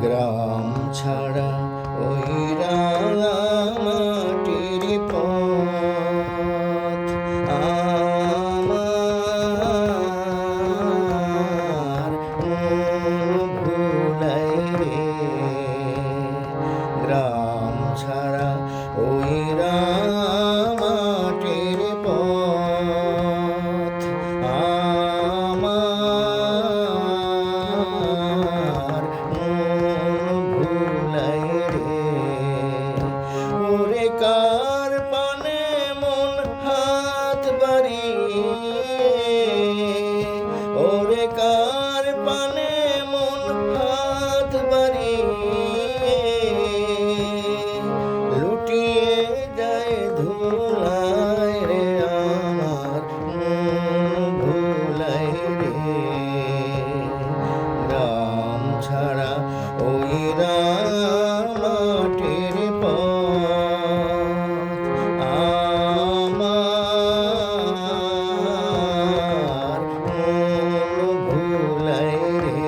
গ্রাম ছাড়া ওই রাঙা মাটির পথ আমার মন ভুলাই রে। গ্রাম ছাড়া ওই রাঙা মাটির পথ আমার ভুলাই রে। ওরে কার পানে মন হাত বাড়িয়ে, ওরে কার পানে মন হাত বাড়িয়ে লুটিয়ে যায় ধুলায় রে। আমার ভুলাই রে। গ্রাম ছাড়া ওই মাটির পথ আমার ভুলাই রে।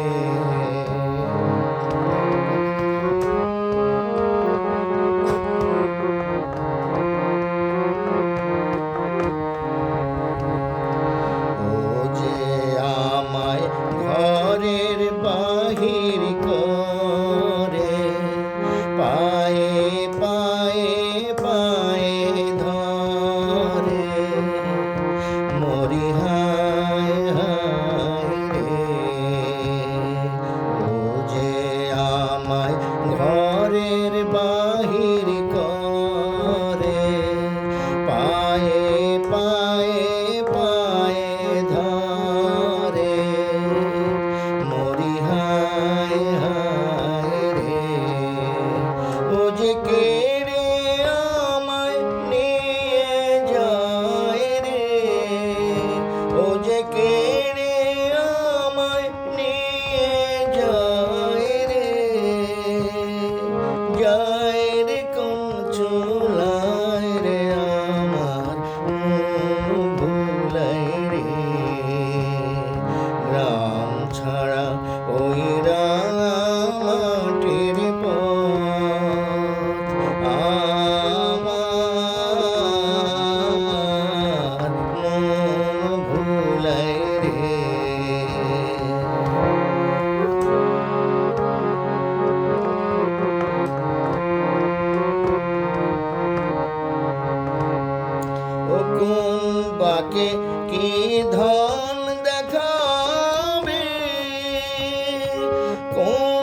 ও যে আমায় ঘরের বাহির করে, পায়ে পায়ে পায়ে ধরে, মরি হায় হায় রে। ও যে আমায় ঘরের বাহির করে, পায়ে পায়ে পায়ে ধরে, মরি হায় হায় রে। ও যে কেড়ে আমায় নিয়ে যায় রে, ও যে কেড়ে আমায় নিয়ে যায় রে। যায় রে কোন চুলায় রে। আমার ভুলাই রে। গ্রাম ছাড়া ওই রাঙা মাটির পথ আমার ভুলাই রে। ও কোন বাকে কি ধন দেখাবে, কোন